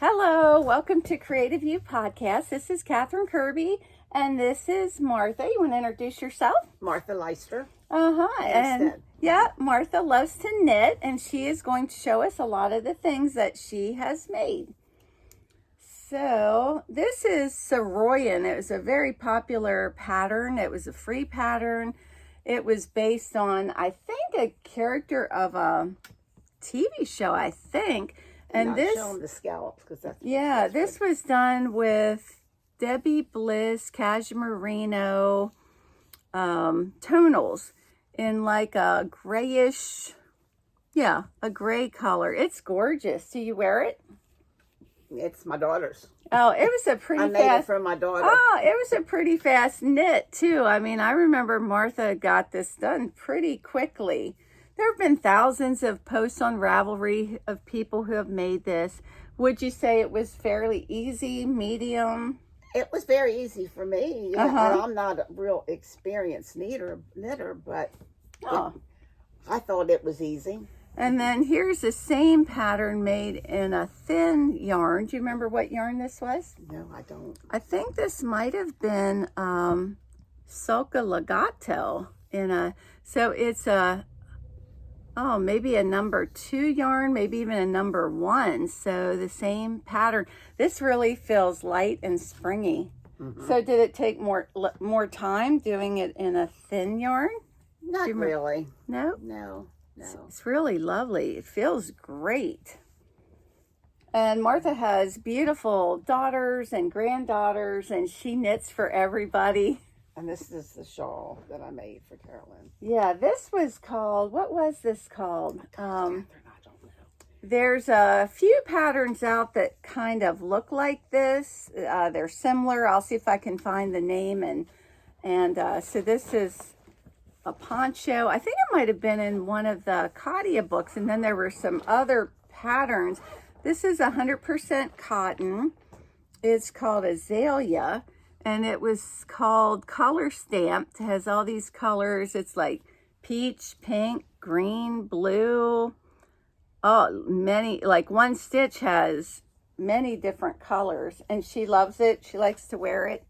Hello, welcome to Creative You Podcast. This is Catherine Kirby, and this is Martha. You want to introduce yourself? Martha Leister. And yeah, Martha loves to knit, and she is going to show us a lot of the things that she has made. So this is Saroyan. It was a very popular pattern. It was a free pattern. It was based on, I think, a character of a TV show, I think. And this, show them the scallops because that's this was done with Debbie Bliss cashmerino tonals in like a grayish, a gray color. It's gorgeous. Do you wear it? It's my daughter's. Oh, it was a pretty I made it for my daughter. Oh, it was a pretty fast knit too. I mean, I remember Martha got this done pretty quickly. There have been thousands of posts on Ravelry of people who have made this. Would you say it was fairly easy, medium? It was very easy for me. And I'm not a real experienced knitter, but I thought it was easy. And then here's the same pattern made in a thin yarn. Do you remember what yarn this was? No, I don't. I think this might have been sulka legato so it's maybe a number 2 yarn, maybe even a number 1. So the same pattern. This really feels light and springy. Mm-hmm. So did it take more time doing it in a thin yarn? Not really. No? No. It's really lovely. It feels great. And Martha has beautiful daughters and granddaughters, and she knits for everybody. And this is the shawl that I made for Carolyn. Yeah, this was called, what was this called? Catherine, I don't know. There's a few patterns out that kind of look like this. They're similar. I'll see if I can find the name. And so this is a poncho. I think it might have been in one of the Katia books. And then there were some other patterns. This is 100% cotton. It's called Azaela. And it was called color stamped. It has all these colors. It's like peach, pink, green, blue. Oh, many, like one stitch has many different colors. And she loves it. She likes to wear it.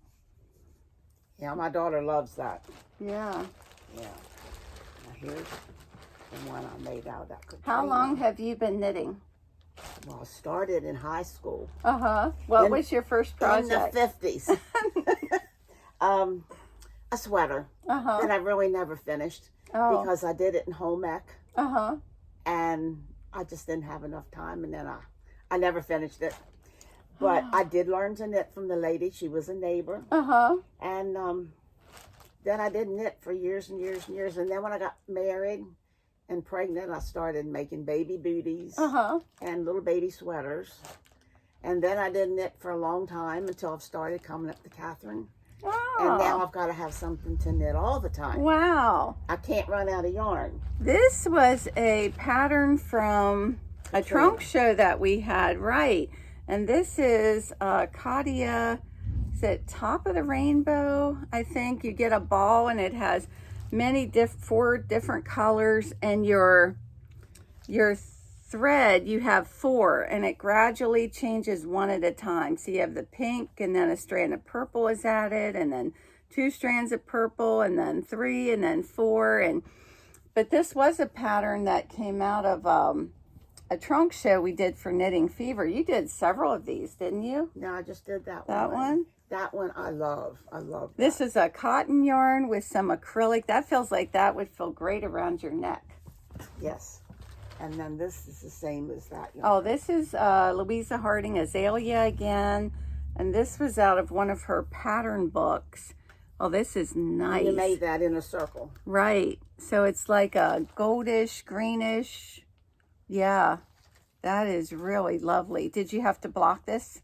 Yeah, my daughter loves that. Yeah. Yeah. Now here's the one I made out of that. How long have you been knitting? Well, I started in high school. What was your first project? In the 50s. A sweater that I really never finished because I did it in home ec. And I just didn't have enough time, and then I never finished it. But I did learn to knit from the lady. She was a neighbor. And then I did knit for years and years and years. And then when I got married and pregnant, I started making baby booties and little baby sweaters. And then I did knit for a long time until I've started coming up to Catherine. And now I've got to have something to knit all the time. Wow. I can't run out of yarn. This was a pattern from a trunk show that we had, right? And this is Katia, is it Top of the Rainbow? I think you get a ball and it has many 4 different colors, and your thread, you have 4, and it gradually changes one at a time. So you have the pink, and then a strand of purple is added, and then 2 strands of purple, and then 3, and then 4. But this was a pattern that came out of a trunk show we did for Knitting Fever. You did several of these, didn't you? No, I just did that one. That one? That one I love. I love that. This is a cotton yarn with some acrylic. That feels like that would feel great around your neck. Yes. And then this is the same as that yarn. Oh, this is Louisa Harding, Azaela again. And this was out of one of her pattern books. Oh, this is nice. You made that in a circle. Right. So it's like a goldish, greenish. Yeah, that is really lovely. Did you have to block this?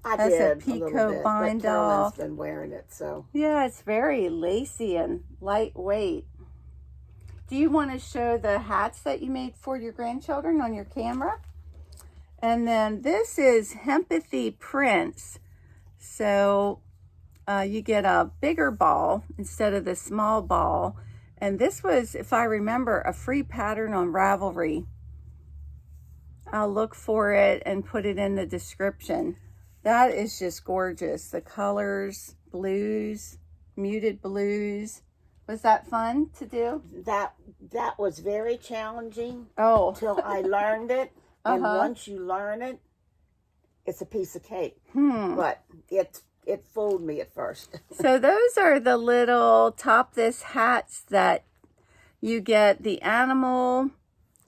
I did a picot bind but Carolyn's off. been wearing it, so. Yeah, it's very lacy and lightweight. Do you want to show the hats that you made for your grandchildren on your camera? And then this is Hempathy Prints. So you get a bigger ball instead of the small ball. And this was, if I remember, a free pattern on Ravelry. I'll look for it and put it in the description. That is just gorgeous. The colors, blues, muted blues. Was that fun to do? That was very challenging. Oh. Till I learned it. And once you learn it, it's a piece of cake. But it fooled me at first. So those are the little top this hats that you get the animal.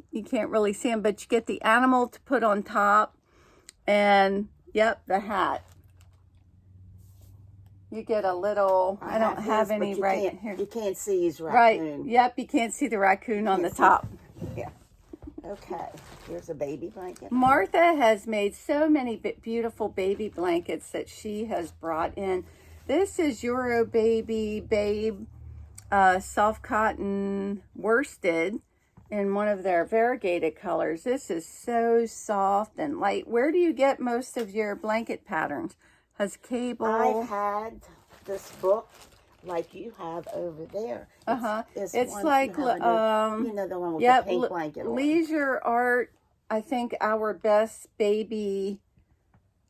You can't really see them, but you get the animal to put on top. And, yep, the hat. You get a little, I don't have any right here. You can't see his raccoon. Right, yep, you can't see the raccoon on the top. Yeah. Okay, here's a baby blanket. Martha has made so many beautiful baby blankets that she has brought in. This is Euro Baby Babe soft cotton worsted in one of their variegated colors. This is so soft and light. Where do you get most of your blanket patterns? Has cable? I've had this book like you have over there. It's like, you know, the one with the pink blanket on. Leisure Art, I think, Our Best Baby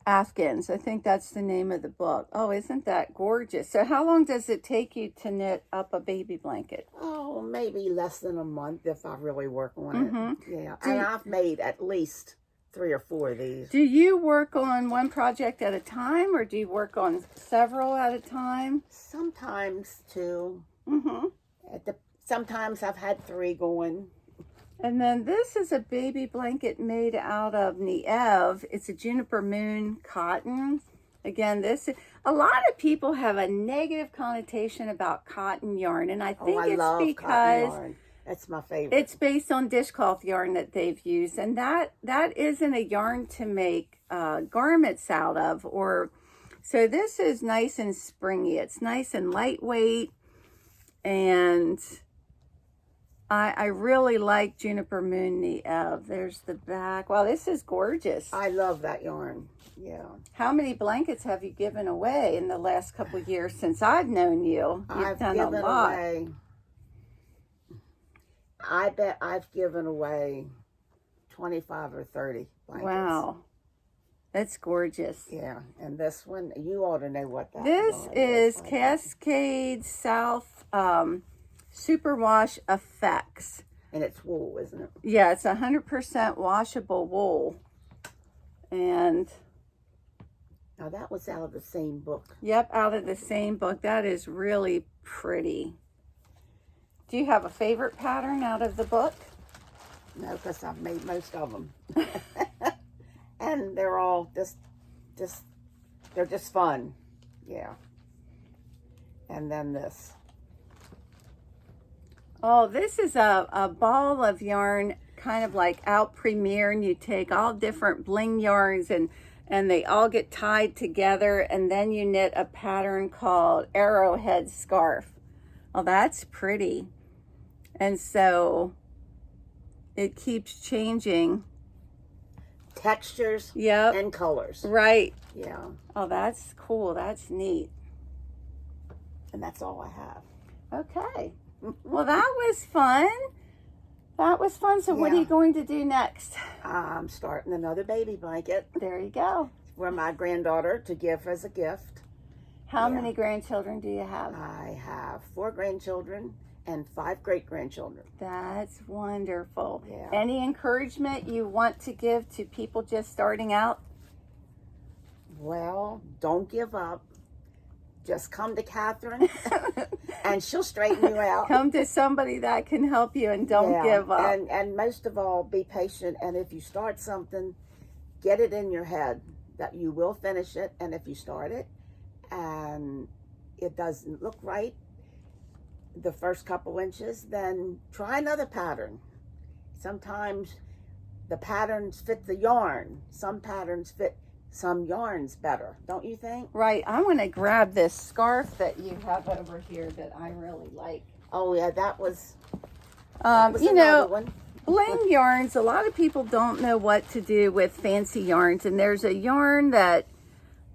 Afghans. I think that's the name of the book. Oh, isn't that gorgeous? So how long does it take you to knit up a baby blanket? Oh, maybe less than a month if I really work on it. Yeah, and I've made at least 3 or 4 of these. Do you work on one project at a time, or do you work on several at a time? Sometimes 2. Sometimes I've had 3 going. And then this is a baby blanket made out of Niev. It's a juniper moon cotton. Again, a lot of people have a negative connotation about cotton yarn, and I think it's because that's my favorite. It's based on dishcloth yarn that they've used, and that isn't a yarn to make garments out of. So this is nice and springy. It's nice and lightweight, and I really like Juniper Moon Niev. There's the back. Wow, this is gorgeous. I love that yarn. Yeah. How many blankets have you given away in the last couple of years since I've known you? You've done a lot. I bet I've given away 25 or 30 blankets. Wow. That's gorgeous. Yeah. And this one, you ought to know what that is. This is Cascade South Superwash Effects. And it's wool, isn't it? Yeah, it's 100% washable wool. And now that was out of the same book. Yep, out of the same book. That is really pretty. Do you have a favorite pattern out of the book? No, because I've made most of them. And they're all they're just fun. Yeah. And then this. Oh, this is a ball of yarn, kind of like out premiere, and you take all different bling yarns and they all get tied together, and then you knit a pattern called Arrowhead Scarf. Oh, that's pretty. And so it keeps changing. Textures and colors. Right. Yeah. Oh, that's cool. That's neat. And that's all I have. Okay. Well, that was fun. That was fun. So what are you going to do next? I'm starting another baby blanket. There you go. For my granddaughter to give as a gift. How many grandchildren do you have? I have 4 grandchildren and 5 great-grandchildren. That's wonderful. Yeah. Any encouragement you want to give to people just starting out? Well, don't give up. Just come to Catherine and she'll straighten you out. Come to somebody that can help you, and don't give up. And most of all, be patient. And if you start something, get it in your head that you will finish it. And if you start it and it doesn't look right the first couple inches, then try another pattern. Sometimes the patterns fit the yarn. Some patterns fit some yarns better, don't you think? Right. I want to grab this scarf that you have over here that I really like. Oh yeah, that was you know, bling yarns, a lot of people don't know what to do with fancy yarns, and there's a yarn that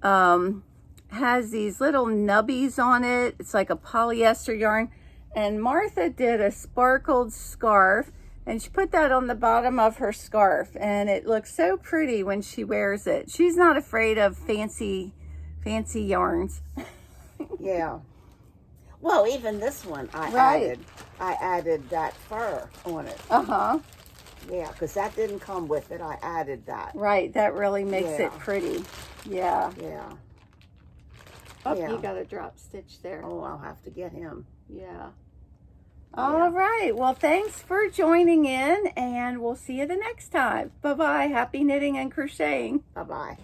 has these little nubbies on it. It's like a polyester yarn, and Martha did a sparkled scarf And she put that on the bottom of her scarf, and it looks so pretty when she wears it. She's not afraid of fancy yarns. Yeah. Well, even this one I added that fur on it. Uh-huh. Yeah, because that didn't come with it. I added that. Right, that really makes it pretty. Yeah. Yeah. Oh, you got a drop stitch there. Oh, I'll have to get him. Yeah. All right. Well, thanks for joining in, and we'll see you the next time. Bye-bye. Happy knitting and crocheting. Bye-bye.